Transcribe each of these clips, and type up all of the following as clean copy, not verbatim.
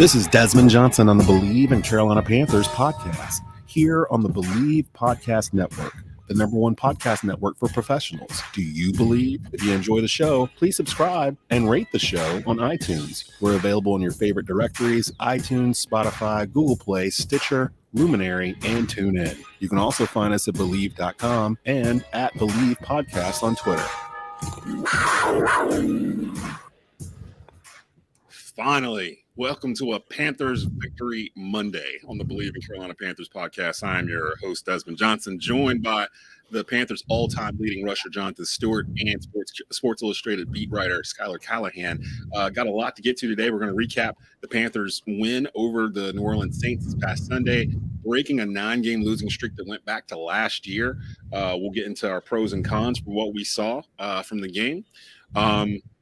This is Desmond Johnson on the Bleav and Carolina Panthers podcast, here on the Bleav Podcast Network, the #1 podcast network for professionals. Do you Bleav? If you enjoy the show, please subscribe and rate the show on iTunes. We're available in your favorite directories: iTunes, Spotify, Google Play, Stitcher, Luminary, and TuneIn. You can also find us at Bleav.com and at Bleav Podcast on Twitter. Finally, welcome to a Panthers Victory Monday on the Bleav in Carolina Panthers podcast. I am your host, Desmond Johnson, joined by the Panthers' all-time leading rusher, Jonathan Stewart, and Sports Illustrated beat writer, Schuyler Callihan. Got a lot to get to today. We're going to recap the Panthers' win over the New Orleans Saints this past Sunday, breaking a 9-game losing streak that went back to last year. We'll get into our pros and cons for what we saw from the game.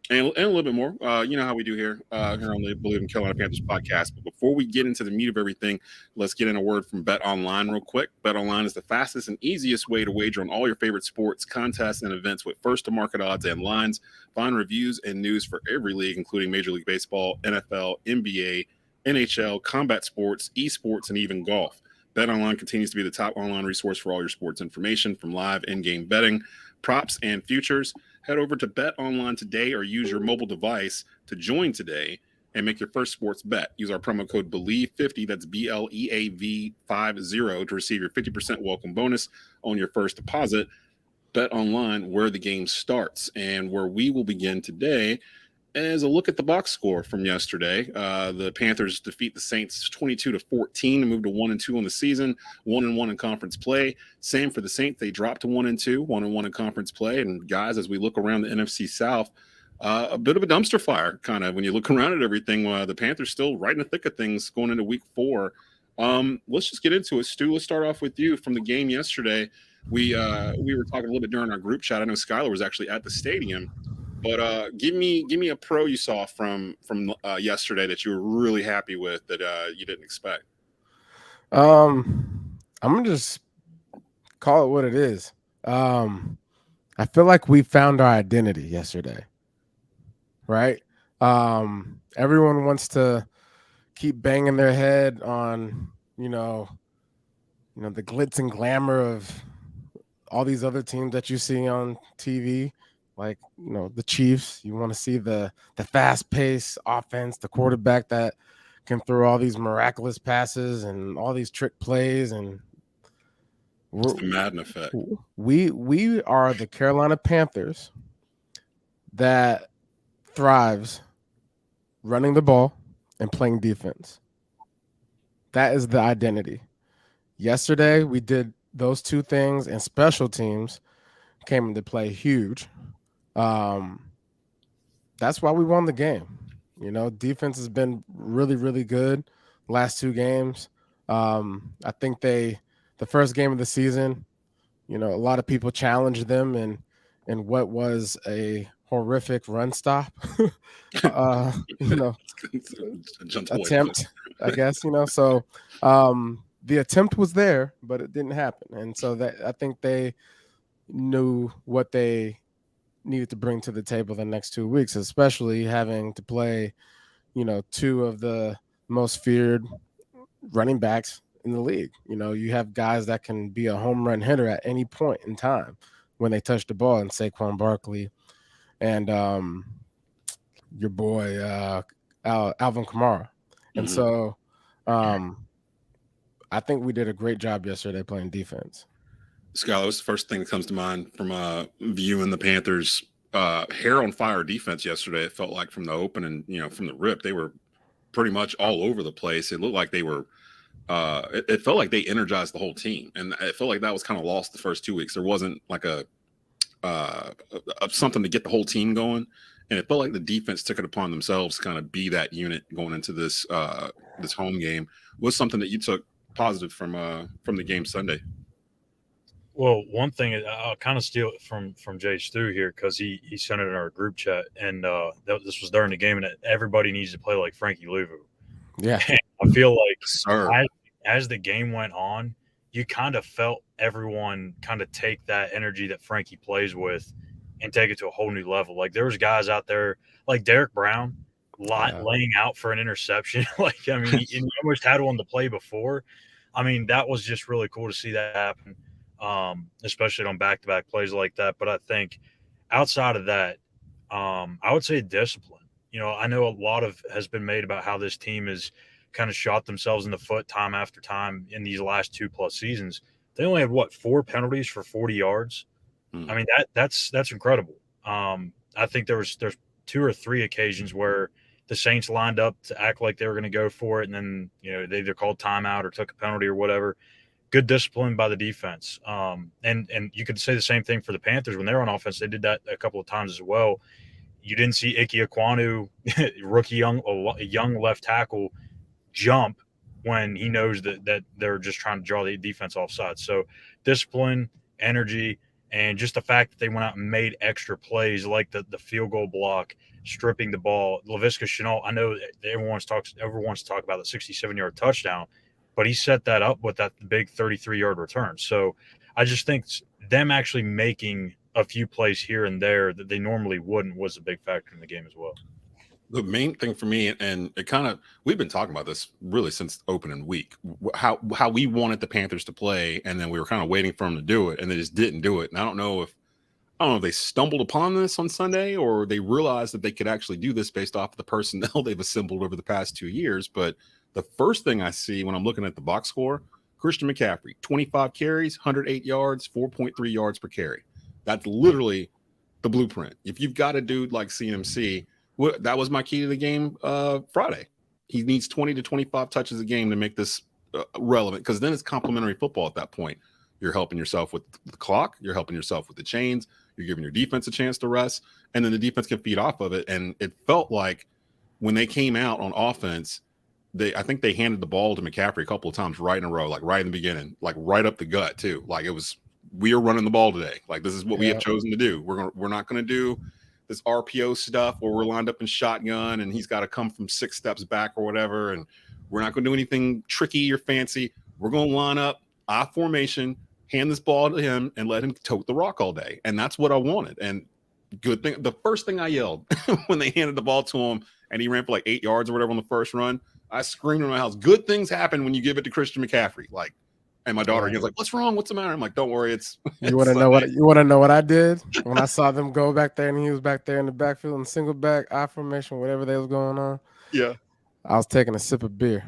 And a little bit more, you know how we do here on the Bleav in Carolina Panthers podcast. But before we get into the meat of everything, let's get in a word from Bet Online real quick. Bet Online is the fastest and easiest way to wager on all your favorite sports, contests, and events with first-to-market odds and lines. Find reviews and news for every league, including Major League Baseball, NFL, NBA, NHL, combat sports, esports, and even golf. Bet Online continues to be the top online resource for all your sports information, from live in-game betting, props, and futures. Head over to Bet Online today or use your mobile device to join today and make your first sports bet. Use our promo code BLEAV50, that's BLEAV50, to receive your 50% welcome bonus on your first deposit. Bet Online, where the game starts. And where we will begin today is a look at the box score from yesterday. The Panthers defeat the Saints 22-14 and move to 1-2 on the season, 1-1 in conference play. Same for the Saints. They dropped to 1-2, 1-1 in conference play. And guys, as we look around the NFC South, a bit of a dumpster fire, kind of, when you look around at everything. The Panthers still right in the thick of things going into week 4. Let's just get into it. Stu, let's start off with you from the game yesterday. We were talking a little bit during our group chat. I know Schuyler was actually at the stadium. But give me a pro you saw from yesterday that you were really happy with that you didn't expect. I'm gonna just call it what it is. I feel like we found our identity yesterday, right? Everyone wants to keep banging their head on you know the glitz and glamour of all these other teams that you see on TV. Like, the Chiefs, you want to see the fast-paced offense, the quarterback that can throw all these miraculous passes and all these trick plays. And it's the Madden effect. We are the Carolina Panthers that thrives running the ball and playing defense. That is the identity. Yesterday, we did those two things, and special teams came into play huge. That's why we won the game. Defense has been really, really good last 2 games. I think the first game of the season, a lot of people challenged them in what was a horrific run stop, attempt, I guess, so the attempt was there, but it didn't happen. And so that I think they knew what they needed to bring to the table the next 2 weeks, especially having to play, 2 of the most feared running backs in the league. You have guys that can be a home run hitter at any point in time when they touch the ball, and Saquon Barkley and your boy Alvin Kamara. And so I think we did a great job yesterday playing defense. Schuyler, what's the first thing that comes to mind from viewing the Panthers' hair on fire defense yesterday? It felt like from the open and from the rip, they were pretty much all over the place. It looked like they were. It felt like they energized the whole team, and it felt like that was kind of lost the first 2 weeks. There wasn't like a something to get the whole team going, and it felt like the defense took it upon themselves to kind of be that unit going into this home game. What's something that you took positive from the game Sunday? Well, one thing I'll kind of steal it from Jay Stu here, because he sent it in our group chat, and this was during the game, and everybody needs to play like Frankie Louvu. Yeah, and I feel like as the game went on, you kind of felt everyone kind of take that energy that Frankie plays with and take it to a whole new level. Like, there was guys out there like Derek Brown laying out for an interception. Like, I mean, he almost had one to play before. I mean, that was just really cool to see that happen, especially on back-to-back plays like that. But I think outside of that, I would say discipline. I know a lot has been made about how this team has kind of shot themselves in the foot time after time in these last 2+ seasons. They only had 4 penalties for 40 yards. I mean, that's incredible. I think there's 2 or 3 occasions where the Saints lined up to act like they were going to go for it, and then they either called timeout or took a penalty or whatever. Good discipline by the defense. And you could say the same thing for the Panthers when they were on offense. They did that a couple of times as well. You didn't see Ike Ekwonu, a young left tackle, jump when he knows that they're just trying to draw the defense offside. So discipline, energy, and just the fact that they went out and made extra plays like the field goal block, stripping the ball. Laviska Shenault, I know everyone wants to talk about the 67-yard touchdown, but he set that up with that big 33-yard return. So I just think them actually making a few plays here and there that they normally wouldn't was a big factor in the game as well. The main thing for me, and we've been talking about this really since opening week, how we wanted the Panthers to play, and then we were kind of waiting for them to do it, and they just didn't do it. And I don't know if they stumbled upon this on Sunday, or they realized that they could actually do this based off of the personnel they've assembled over the past 2 years. But the first thing I see when I'm looking at the box score, Christian McCaffrey, 25 carries, 108 yards, 4.3 yards per carry. That's literally the blueprint. If you've got a dude like CMC, that was my key to the game Friday. He needs 20 to 25 touches a game to make this relevant, because then it's complementary football at that point. You're helping yourself with the clock. You're helping yourself with the chains. You're giving your defense a chance to rest, and then the defense can feed off of it. And it felt like when they came out on offense, I think they handed the ball to McCaffrey a couple of times right in a row, like right in the beginning, like right up the gut too. Like we are running the ball today. Like this is what we have chosen to do. We're not going to do this RPO stuff where we're lined up in shotgun and he's got to come from 6 steps back or whatever. And we're not going to do anything tricky or fancy. We're going to line up I formation, hand this ball to him, and let him tote the rock all day. And that's what I wanted. And good thing, the first thing I yelled when they handed the ball to him and he ran for like 8 yards or whatever on the first run, I screamed in my house, good things happen when you give it to Christian McCaffrey. Like, and my daughter was like, what's wrong? What's the matter? I'm like, don't worry. You want to know what I did when I saw them go back there and he was back there in the backfield in single back, I formation, whatever they was going on. Yeah. I was taking a sip of beer.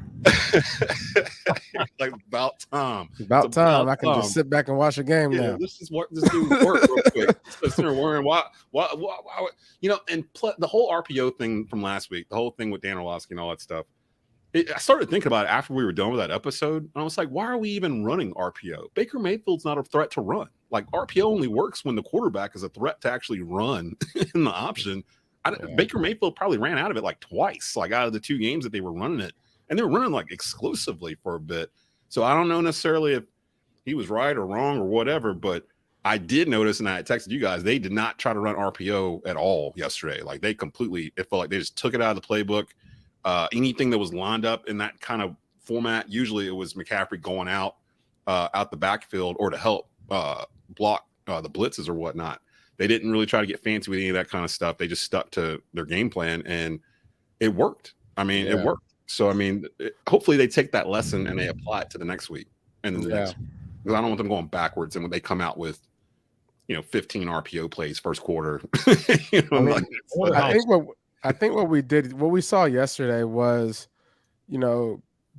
Like about time. About time. I can just sit back and watch a game now. Let's just work. Just do work real quick. Just worrying why, and the whole RPO thing from last week, the whole thing with Dan Orlovsky and all that stuff. I started thinking about it after we were done with that episode, and I was like, why are we even running RPO? Baker Mayfield's not a threat to run. Like, RPO only works when the quarterback is a threat to actually run in the option. Baker Mayfield probably ran out of it like twice, like out of the 2 games that they were running it. And they were running like exclusively for a bit. So I don't know necessarily if he was right or wrong or whatever, but I did notice, and I texted you guys, they did not try to run RPO at all yesterday. Like it felt like they just took it out of the playbook. Anything that was lined up in that kind of format, usually it was McCaffrey going out the backfield or to help block the blitzes or whatnot. They didn't really try to get fancy with any of that kind of stuff. They just stuck to their game plan, and it worked. I mean, it worked. So, I mean, hopefully they take that lesson and they apply it to the next week and then the next week. Because I don't want them going backwards, and when they come out with 15 RPO plays first quarter. I think what we saw yesterday was,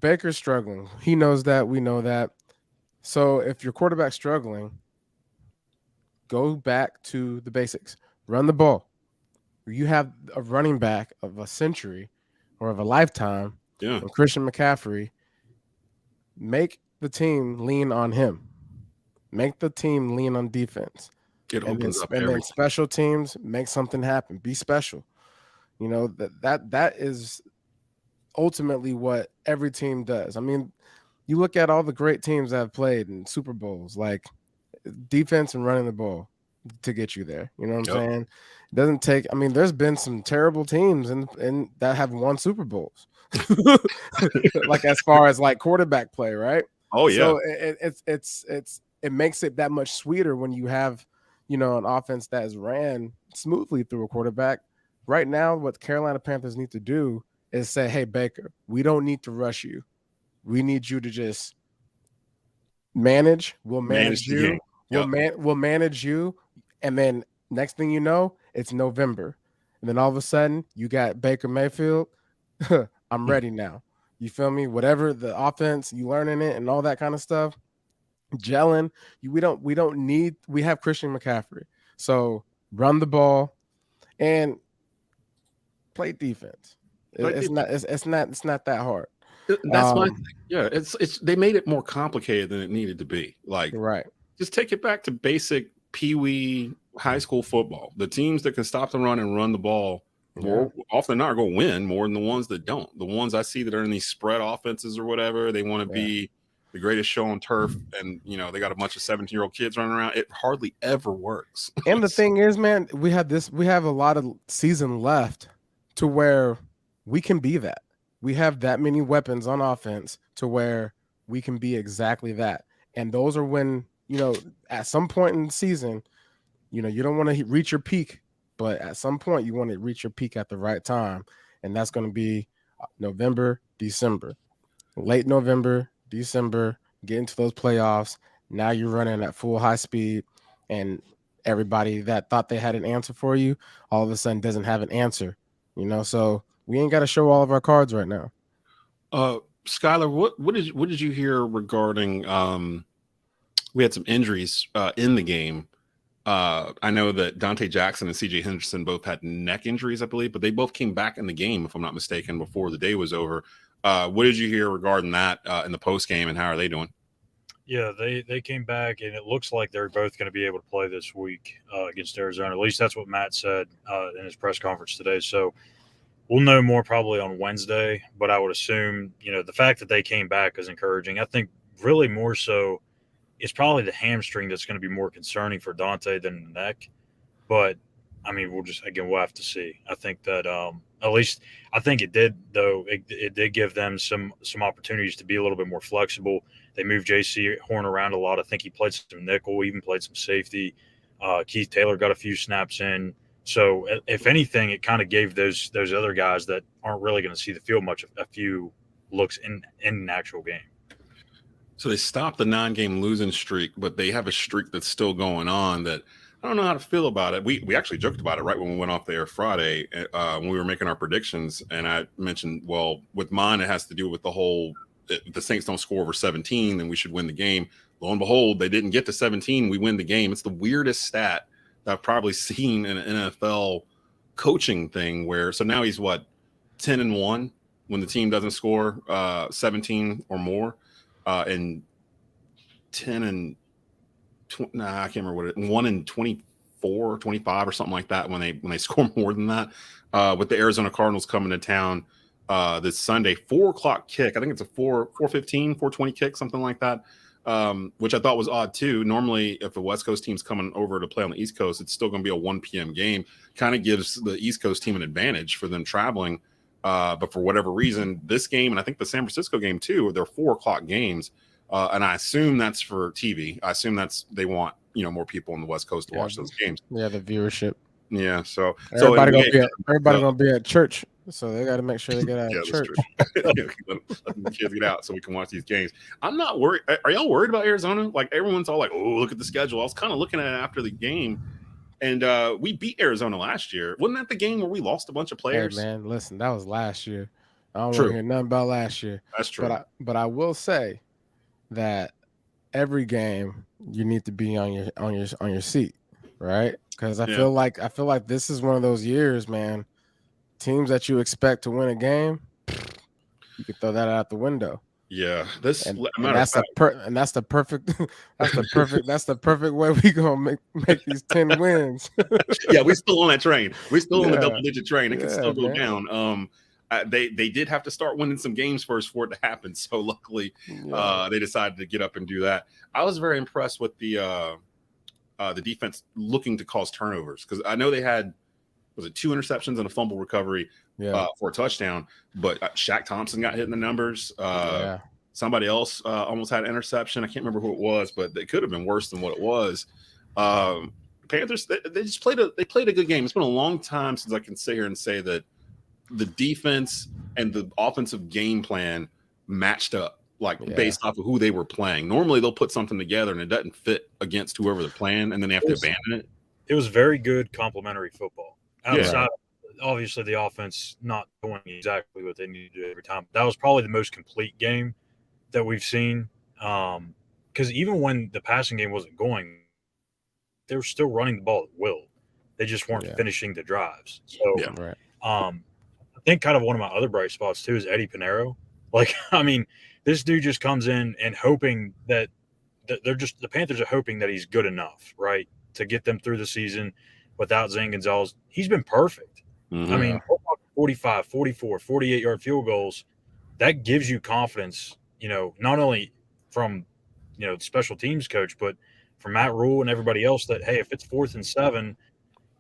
Baker's struggling. He knows that. We know that. So if your quarterback's struggling, go back to the basics. Run the ball. You have a running back of a century or of a lifetime. Yeah. Christian McCaffrey. Make the team lean on him. Make the team lean on defense. And then special teams, make something happen. Be special. That is ultimately what every team does. I mean, you look at all the great teams that have played in Super Bowls, like defense and running the ball to get you there. You know what I'm saying? It doesn't take. I mean, there's been some terrible teams and that have won Super Bowls, like as far as like quarterback play, right? Oh yeah. So it makes it that much sweeter when you have an offense that is ran smoothly through a quarterback right now, what Carolina Panthers need to do is say, hey, Baker, we don't need to rush you. We need you to just manage. We'll manage the game. you. Yep. We'll manage you. And then next thing you know, it's November. And then all of a sudden, you got Baker Mayfield. I'm ready now. You feel me? Whatever the offense, you learning it and all that kind of stuff. Gelling. We have Christian McCaffrey. So run the ball and play defense. It's not that hard. That's my thing. Yeah, it's they made it more complicated than it needed to be. Like, right. Just take it back to basic peewee high school football. The teams that can stop the run and run the ball more often than not are going to win more than the ones that don't. The ones I see that are in these spread offenses or whatever, they want to be the greatest show on turf, and they got a bunch of 17-year-old kids running around. It hardly ever works. And the thing is, man, we have a lot of season left to where we can be that. We have that many weapons on offense to where we can be exactly that. And those are when, at some point in the season, you don't want to reach your peak, but at some point you want to reach your peak at the right time. And that's going to be November, December, late November, December, get into those playoffs. Now you're running at full high speed, and everybody that thought they had an answer for you all of a sudden doesn't have an answer, so we ain't got to show all of our cards right now. Schuyler, what did you hear regarding we had some injuries in the game. I know that Dante Jackson and CJ Henderson both had neck injuries, I believe, but they both came back in the game, if I'm not mistaken, before the day was over. What did you hear regarding that in the post game, and how are they doing? Yeah, they came back, and it looks like they're both going to be able to play this week against Arizona. At least that's what Matt said in his press conference today. So we'll know more probably on Wednesday, but I would assume, the fact that they came back is encouraging. I think really more so it's probably the hamstring that's going to be more concerning for Dante than the neck. But, I mean, we'll have to see. I think that at least I think it did, though. It did give them some opportunities to be a little bit more flexible. They moved J.C. Horn around a lot. I think he played some nickel, even played some safety. Keith Taylor got a few snaps in. So, if anything, it kind of gave those other guys that aren't really going to see the field much a few looks in an actual game. So they stopped the 9-game losing streak, but they have a streak that's still going on that I don't know how to feel about it. We actually joked about it right when we went off the air Friday when we were making our predictions, and I mentioned, well, with mine it has to do with the whole the Saints don't score over 17, then we should win the game. Lo and behold, they didn't get to 17. We win the game. It's the weirdest stat that I've probably seen in an NFL coaching thing so now he's 10-1 when the team doesn't score 17 or more, and 10 I can't remember 1 in 24 or 25 or something like that when they score more than that. With the Arizona Cardinals coming to town this Sunday, 4:00 kick. I think it's a 4:15, 4:20 kick, something like that. Which I thought was odd too. Normally, if a West Coast team's coming over to play on the East Coast, it's still going to be a 1 p.m. game. Kind of gives the East Coast team an advantage for them traveling. But for whatever reason, this game, and I think the San Francisco game too, they're 4:00 games. And I assume that's for TV. I assume they want more people on the West Coast to watch those games. Yeah, the viewership. Yeah, so everybody gonna be at church, so they got to make sure they get out of church. Let the kids get out so we can watch these games. I'm not worried. Are y'all worried about Arizona? Like everyone's all like, "Oh, look at the schedule." I was kind of looking at it after the game, and we beat Arizona last year. Wasn't that the game where we lost a bunch of players? Hey, man, listen, that was last year. I don't want to hear nothing about last year. That's true. But I will say that every game you need to be on your seat, right? Because I feel like this is one of those years, man. Teams that you expect to win a game, you can throw that out the window. Yeah, that's the perfect way we gonna make these 10 wins. Yeah, we're still on that train. We're still on the double-digit train. It can still go down. They did have to start winning some games first for it to happen. So luckily, they decided to get up and do that. I was very impressed with the defense looking to cause turnovers, because I know they had 2 interceptions and a fumble recovery for a touchdown, but Shaq Thompson got hit in the numbers. Somebody else almost had an interception. I can't remember who it was, but it could have been worse than what it was. Panthers, they just played a good game. It's been a long time since I can sit here and say that the defense and the offensive game plan matched up, based off of who they were playing. Normally they'll put something together and it doesn't fit against whoever they're playing, and then they have to abandon it. It was very good complementary football. Outside, obviously, the offense not going exactly what they need to do every time. That was probably the most complete game that we've seen. Because even when the passing game wasn't going, they were still running the ball at will. They just weren't finishing the drives. So, I think kind of one of my other bright spots too is Eddie Pinheiro. This dude just comes in and hoping that the Panthers are hoping that he's good enough, right, to get them through the season without Zane Gonzalez. He's been perfect. 45, 44, 48-yard field goals, that gives you confidence, not only from, the special teams coach, but from Matt Rule and everybody else that, hey, if it's 4th and 7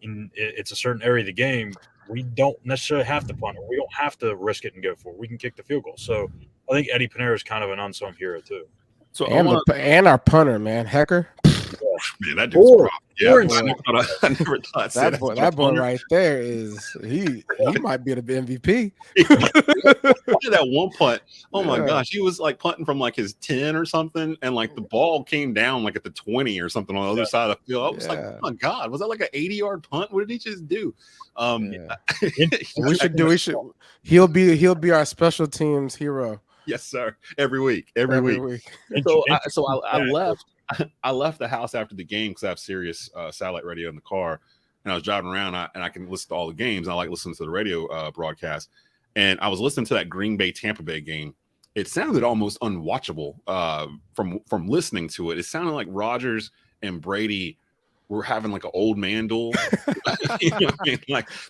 and it's a certain area of the game, we don't necessarily have to punt it. We don't have to risk it and go for it. We can kick the field goal. So I think Eddie Pinheiro is kind of an unsung hero too. So and our punter, man, Hecker. Man, that dude's rough. Yeah, I never thought that boy right there is he might be the MVP. That one punt, my gosh, he was punting from his 10 or something, and the ball came down at the 20 or something on the other side of the field. I was oh my god, was that an 80-yard punt? What did he just do? He'll be our special teams hero. Yes, sir. Every week. So I left the house after the game because I have Sirius satellite radio in the car, and I was driving around and I can listen to all the games. I like listening to the radio broadcast, and I was listening to that Green Bay Tampa Bay game. It sounded almost unwatchable from listening to it. It sounded like Rodgers and Brady were having an old man duel.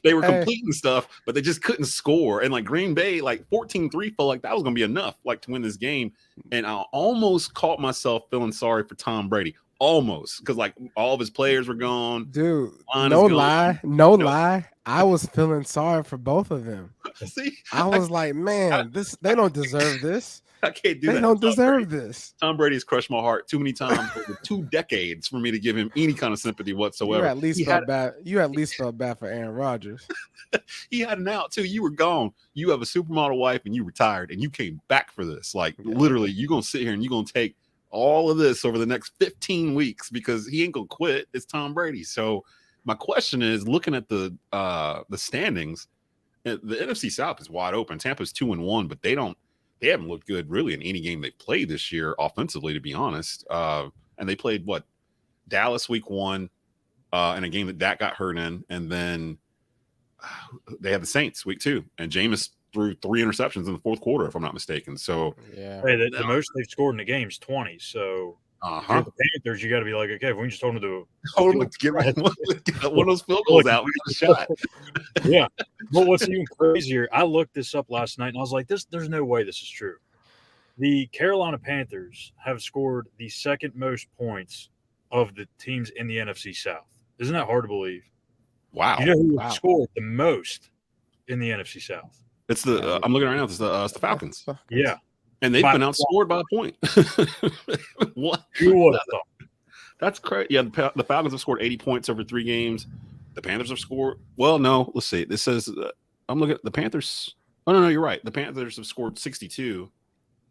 They were completing stuff, but they just couldn't score. And Green Bay, 14-3 felt like that was going to be enough, to win this game. And I almost caught myself feeling sorry for Tom Brady. Almost, because all of his players were gone. Dude, no lie. I was feeling sorry for both of them. See, I was man, they don't deserve this. I can't do that. They don't deserve this. Tom Brady's crushed my heart too many times over 2 decades for me to give him any kind of sympathy whatsoever. You at least felt bad for Aaron Rodgers. He had an out too. You were gone. You have a supermodel wife and you retired and you came back for this. Literally, you're gonna sit here and you're gonna take all of this over the next 15 weeks because he ain't gonna quit. It's Tom Brady. So my question is, looking at the standings, the NFC South is wide open. Tampa's 2-1, but they haven't looked good really in any game they've played this year offensively, to be honest. And they played Dallas week 1 in a game that got hurt in, and then they have the Saints week 2, and Jameis threw 3 interceptions in the fourth quarter, if I'm not mistaken. So the most they've scored in the game is 20. So if you're the Panthers, you got to be okay, if we can just hold them to get one of those field goals out, we got a shot. Yeah. But what's even crazier, I looked this up last night and I was like, there's no way this is true. The Carolina Panthers have scored the second most points of the teams in the NFC South. Isn't that hard to believe? Wow. You know who scored the most in the NFC South? It's the I'm looking right now. It's the Falcons. Yeah. And they've been outscored by a point. What? Who would have thought? That's crazy. Yeah, the Falcons have scored 80 points over 3 games. The Panthers have scored. Well, no, let's see. This says I'm looking at the Panthers. Oh, no, you're right. The Panthers have scored 62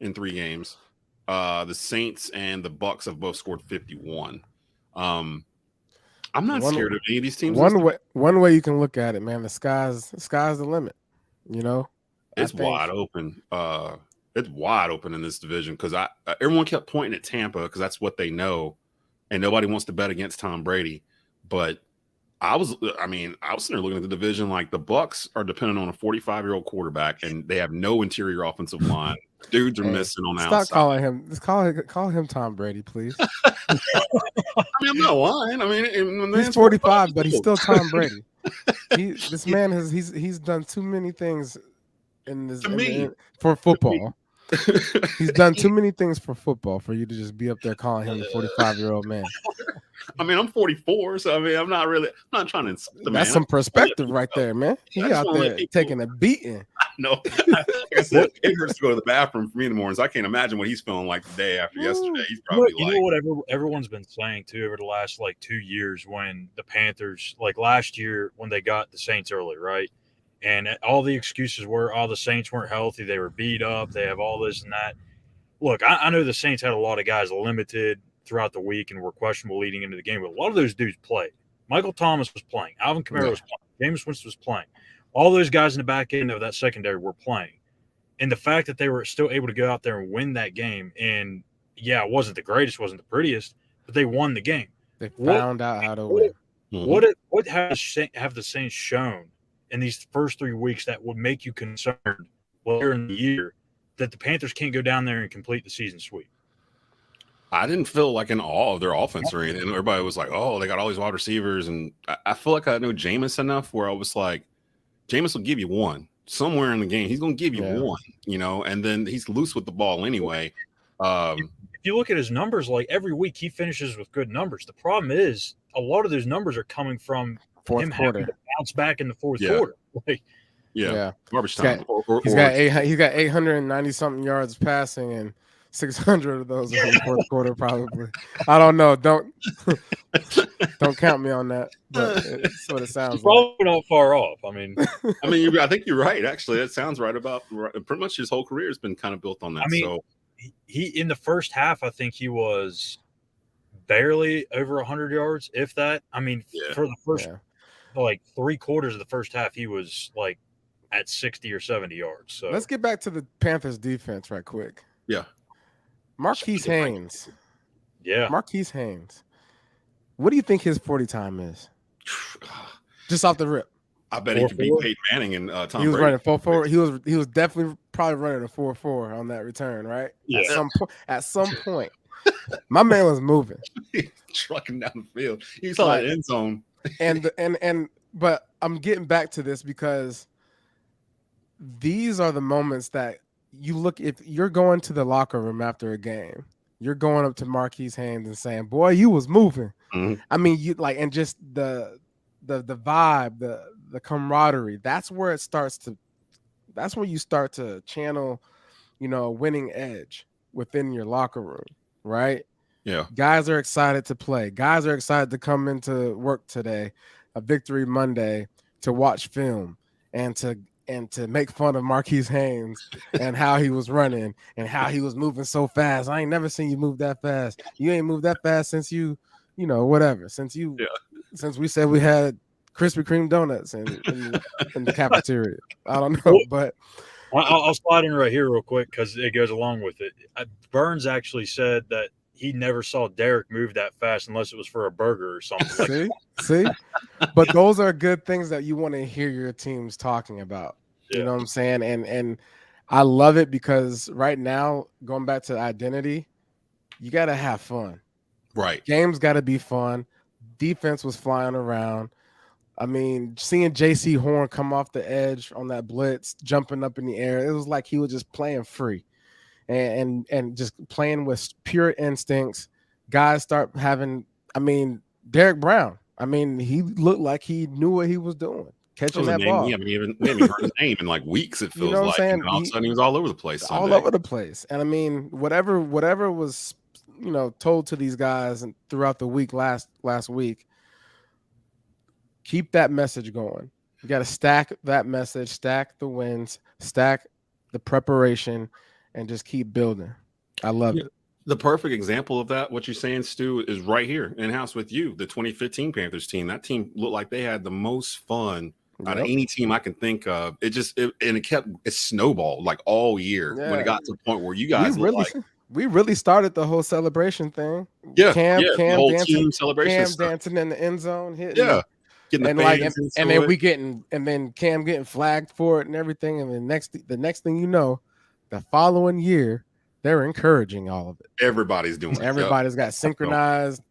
in 3 games. The Saints and the Bucks have both scored 51. I'm not scared of any of these teams. One way you can look at it, man, the sky's the limit. It's wide open. It's wide open in this division because everyone kept pointing at Tampa because that's what they know, and nobody wants to bet against Tom Brady. But I was sitting there looking at the division like the Bucks are dependent on a 45-year-old quarterback, and they have no interior offensive line. Dudes are missing on the outside. Stop calling him. Just call him Tom Brady, please. I'm not lying. He's 45, but he's still Tom Brady. This man he's done too many things for football. He's done too many things for football for you to just be up there calling him the 45-year-old man. I'm 44, so I'm not trying to insult the man. That's some perspective right there, man. He out there taking a beating. No, like I said, it hurts to go to the bathroom for me in the mornings. I can't imagine what he's feeling like the day after yesterday. He's probably you know what everyone's been saying too over the last like 2 years when the Panthers, like last year when they got the Saints early, right? And all the excuses were, the Saints weren't healthy, they were beat up, they have all this and that. Look, I know the Saints had a lot of guys limited throughout the week and were questionable leading into the game, but a lot of those dudes played. Michael Thomas was playing. Alvin Kamara was playing. Jameis Winston was playing. All those guys in the back end of that secondary were playing. And the fact that they were still able to go out there and win that game, and it wasn't the greatest, wasn't the prettiest, but they won the game. They found out how to win. What have the Saints shown in these first 3 weeks that would make you concerned later in the year that the Panthers can't go down there and complete the season sweep? I didn't feel like in awe of their offense or anything. Everybody was like, oh, they got all these wide receivers. And I feel like I know Jameis enough where I was like, Jameis will give you one somewhere in the game. He's going to give you one, and then he's loose with the ball anyway. If you look at his numbers, like every week he finishes with good numbers. The problem is a lot of those numbers are coming from fourth quarter. Having to bounce back in the fourth quarter. Garbage time. He's got 890 something yards passing, and 600 of those are in the fourth quarter. Probably. I don't know. Don't count me on that. But it's what it sounds probably not far off. I mean, I think you're right. Actually, that sounds right. Pretty much his whole career has been kind of built on that. He in the first half, I think he was barely over 100 yards, if that. I mean, for the first like 3 quarters of the first half, he was like at 60 or 70 yards. So let's get back to the Panthers defense right quick. Yeah. Marquis Haynes. Yeah. Marquis Haynes. What do you think his 40 time is? Just off the rip. I bet he could beat Peyton Manning and Tom Brady. He was running 4.4. He was definitely probably running a 4.4 on that return, right? Yeah. At some point. My man was moving. Trucking down the field. He saw the end zone. But I'm getting back to this because these are the moments that you look, if you're going to the locker room after a game, you're going up to Marquis Haynes and saying, boy, you was moving. Mm-hmm. I mean, you like, and just the vibe, the camaraderie, that's where you start to channel, a winning edge within your locker room, right? Yeah. Guys are excited to play. Guys are excited to come into work today, a victory Monday, to watch film and to make fun of Marquis Haynes and how he was running and how he was moving so fast. I ain't never seen you move that fast. You ain't moved that fast since whatever. Since we said we had Krispy Kreme donuts in the cafeteria. I don't know, but I'll slide in right here real quick because it goes along with it. Burns actually said that he never saw Derek move that fast unless it was for a burger or something. See? But those are good things that you want to hear your teams talking about. Yeah. You know what I'm saying? And I love it because right now, going back to identity, you got to have fun. Right. Games got to be fun. Defense was flying around. I mean, seeing J.C. Horn come off the edge on that blitz, jumping up in the air, it was like he was just playing free. And just playing with pure instincts. Guys start having, Derek Brown. He looked like he knew what he was doing, catching that ball. We haven't even heard his name in like weeks, it feels like. And all of a sudden he was all over the place. All over the place. And whatever was, told to these guys and throughout the week last week, keep that message going. You got to stack that message, stack the wins, stack the preparation, and just keep building. I love it. The perfect example of that, what you're saying, Stu, is right here in-house with you, the 2015 Panthers team. That team looked like they had the most fun out of any team I can think of. It snowballed like all year when it got to the point where you guys we really started the whole celebration thing. Yeah, Cam the whole dancing, team celebration. Cam dancing in the end zone, hitting. Yeah. And then Cam getting flagged for it and everything. And the next thing you know, the following year, they're encouraging all of it. Everybody's doing it. Everybody's got synchronized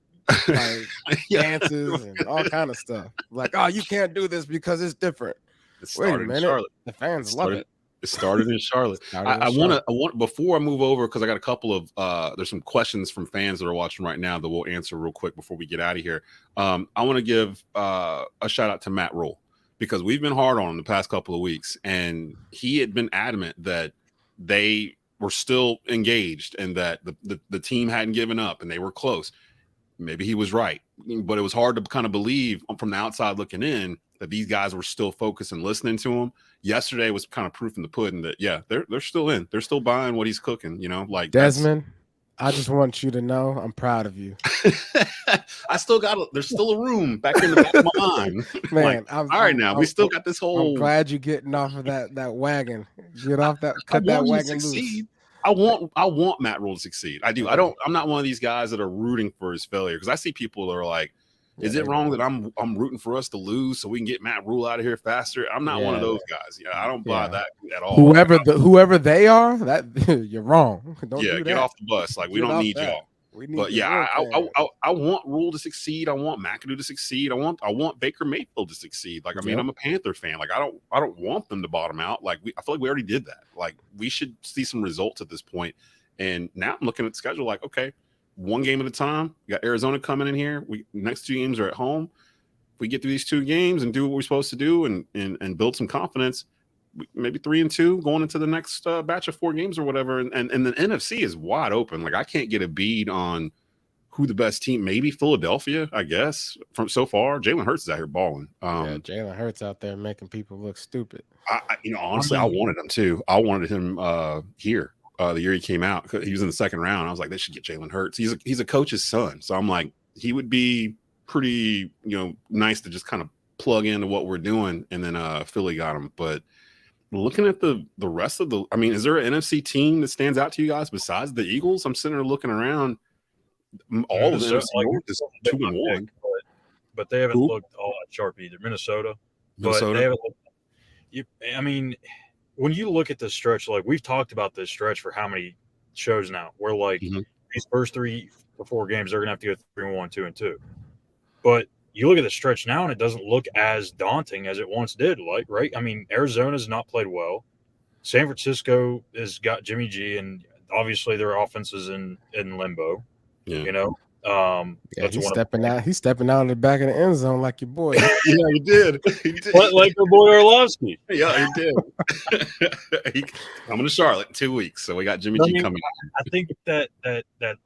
dances and all kind of stuff. Like, oh, you can't do this because it's different. It started in Charlotte. The fans love it. It started in Charlotte. I want before I move over, because I got a couple of there's some questions from fans that are watching right now that we'll answer real quick before we get out of here. I want to give a shout out to Matt Rule, because we've been hard on him the past couple of weeks, and he had been adamant that they were still engaged and that the team hadn't given up and they were close. Maybe he was right, but it was hard to kind of believe from the outside looking in that these guys were still focused and listening to him. Yesterday was kind of proof in the pudding that, yeah, they're still in. They're still buying what he's cooking, like Desmond. I just want you to know I'm proud of you. I still there's still a room back in the back of my mind. Man, we still got this whole. I'm glad you're getting off of that wagon. Get off that, cut that wagon loose. I want Matt Rule to succeed. I do. I'm not one of these guys that are rooting for his failure, because I see people that are like, is it wrong that I'm rooting for us to lose so we can get Matt Rule out of here faster? I'm not one of those guys. Yeah, I don't buy that at all. Whoever they are, that you're wrong. Don't do that. Get off the bus. Like, we don't need y'all. I want Rule to succeed. I want McAdoo to succeed. I want Baker Mayfield to succeed. Like, I mean, I'm a Panther fan. Like, I don't want them to bottom out. Like, I feel like we already did that. Like, we should see some results at this point. And now I'm looking at the schedule like, okay, one game at a time. We got Arizona coming in here. Next 2 games are at home. If we get through these 2 games and do what we're supposed to do and build some confidence, maybe 3-2 going into the next batch of 4 games or whatever. And the NFC is wide open. Like, I can't get a bead on who the best team. Maybe Philadelphia, I guess, from so far. Jalen Hurts is out here balling. Jalen Hurts out there making people look stupid. Honestly, I wanted him too. I wanted him here. The year he came out, he was in the second round. I was like, they should get Jalen Hurts. He's a coach's son, so I'm like, he would be pretty, nice to just kind of plug into what we're doing. And then Philly got him. But looking at the rest of is there an NFC team that stands out to you guys besides the Eagles? I'm sitting there looking around. All of the NFC North is 2-1, but they haven't looked all that sharp either. Minnesota. But they haven't looked. When you look at this stretch, like, we've talked about this stretch for how many shows now, where like these first 3 or 4 games, they're gonna have to go 3-1, 2-2. But you look at the stretch now, and it doesn't look as daunting as it once did. Like, right? I mean, Arizona's not played well. San Francisco has got Jimmy G, and obviously their offense is in limbo. Yeah. He's stepping out. He's stepping out of the back of the end zone like your boy. Yeah, he did. Like your boy Orlovsky. Yeah, he did. Coming to Charlotte in 2 weeks, so we got Jimmy G coming. I think that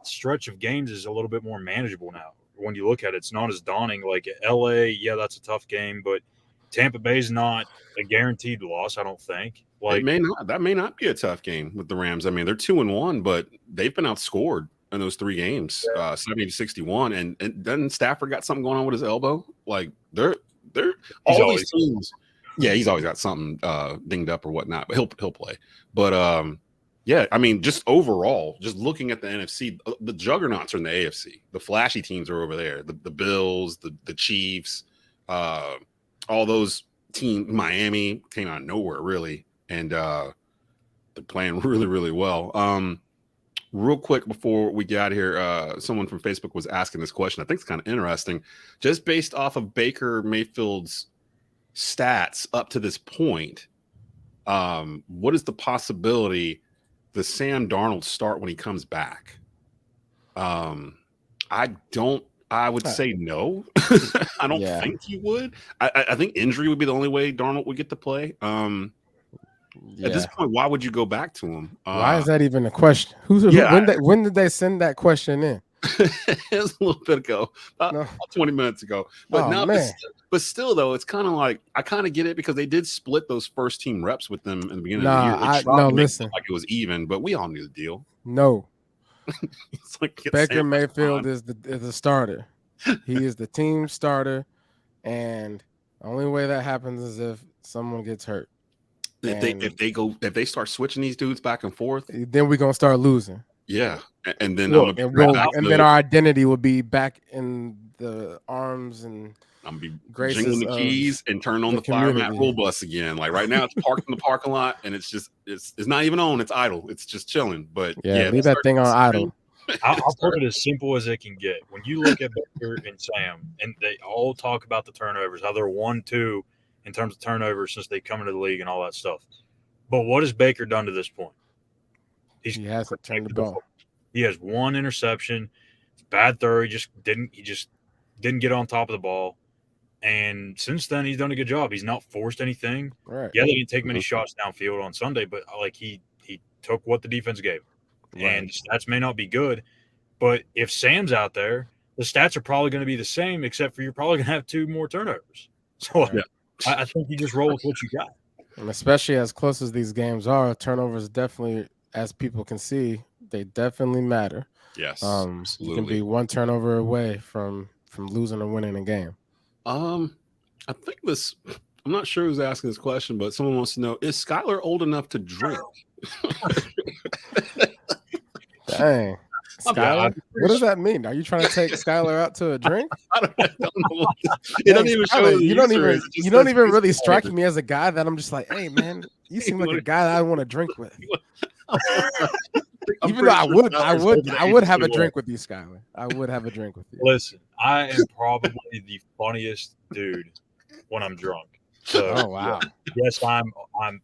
stretch of games is a little bit more manageable now. When you look at it, it's not as daunting. Like LA, that's a tough game, but Tampa Bay's not a guaranteed loss, I don't think. Like, that may not be a tough game with the Rams. I mean, they're 2-1, but they've been outscored in those 3 games, 70-61, and then Stafford got something going on with his elbow. Like, they're all these teams. Yeah, he's always got something dinged up or whatnot, but he'll play. But just overall, just looking at the NFC, the juggernauts are in the AFC. The flashy teams are over there. The Bills, the Chiefs, all those teams. Miami came out of nowhere really, and they're playing really, really well. Real quick before we get out of here, someone from Facebook was asking this question. I think it's kind of interesting. Just based off of Baker Mayfield's stats up to this point, what is the possibility the Sam Darnold start when he comes back? I would say no. I don't think he would. I think injury would be the only way Darnold would get to play. At this point, why would you go back to him? Why is that even a question? When did they send that question in? It was a little bit ago, about 20 minutes ago. But but still, though, it's kind of like I kind of get it because they did split those first team reps with them in the beginning of the year. Listen, like it was even, but we all knew the deal. No, it's like Baker Mayfield is the starter. He is the team starter, and the only way that happens is if someone gets hurt. If they start switching these dudes back and forth, then we're gonna start losing. Yeah, and then then our identity will be back in the arms and I'm gonna be jingling the keys and turn on the fire Matt Rule bus again. Like right now, it's parked in the parking lot, and it's not even on. It's idle. It's just chilling. But leave that thing on idle. I'll put it as simple as it can get. When you look at Baker and Sam, and they all talk about the turnovers, how they're 1-2 in terms of turnovers since they come into the league and all that stuff. But what has Baker done to this point? He hasn't turned the ball. He has 1 interception. Bad throw. He just didn't get on top of the ball. And since then, he's done a good job. He's not forced anything. Right. Yeah, they didn't take many shots downfield on Sunday, but like he took what the defense gave. Right. And stats may not be good, but if Sam's out there, the stats are probably going to be the same, except for you're probably going to have 2 more turnovers. So I think you just roll with what you got. And especially as close as these games are, turnovers definitely, as people can see, they definitely matter. Yes, absolutely. You can be 1 turnover away from losing or winning a game. I think this. I'm not sure who's asking this question, but someone wants to know: is Schuyler old enough to drink? Dang. Schuyler? What does that mean? Are you trying to take Schuyler out to a drink? I don't know. It doesn't even show you don't even really strike me as a guy that I'm just like, hey man, you seem like a guy that I want to drink with. Even though I would have a drink with you, Schuyler. I would have a drink with you. Listen, I am probably the funniest dude when I'm drunk. So, oh wow! Yes, I'm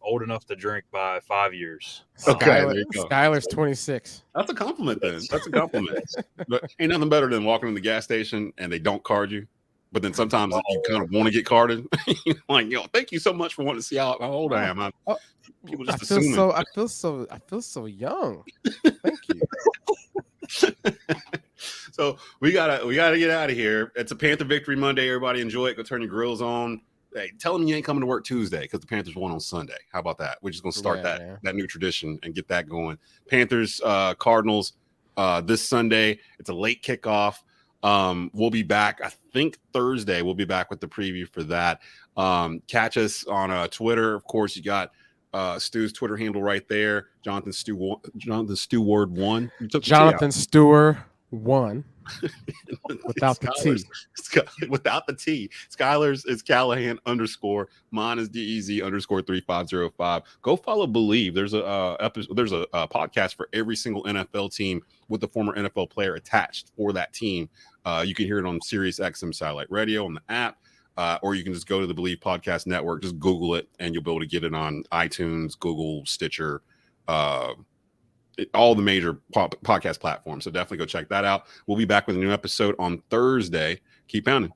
old enough to drink by 5 years. Okay, Schuyler's 26. That's a compliment, then. That's a compliment. But ain't nothing better than walking in the gas station and they don't card you. But then sometimes you kind of want to get carded. Like, thank you so much for wanting to see how old I am. People just assuming. I feel so young. Thank you. So we gotta get out of here. It's a Panther Victory Monday. Everybody enjoy it. Go turn your grills on. Hey, tell them you ain't coming to work Tuesday because the Panthers won on Sunday. How about that? We're just gonna start that new tradition and get that going. Panthers, Cardinals, this Sunday. It's a late kickoff. We'll be back. I think Thursday. We'll be back with the preview for that. Catch us on Twitter. Of course, you got Stu's Twitter handle right there. Jonathan Stewart 1. Jonathan Stewart 1. Without the T. Without the T. Schuyler's is Callihan _. Mine is DEZ_3505. Go follow Bleav. There's a podcast for every single NFL team with the former NFL player attached for that team. You can hear it on Sirius XM Satellite Radio on the app, or you can just go to the Bleav Podcast Network. Just Google it, and you'll be able to get it on iTunes, Google, Stitcher, all the major podcast platforms. So definitely go check that out. We'll be back with a new episode on Thursday. Keep pounding.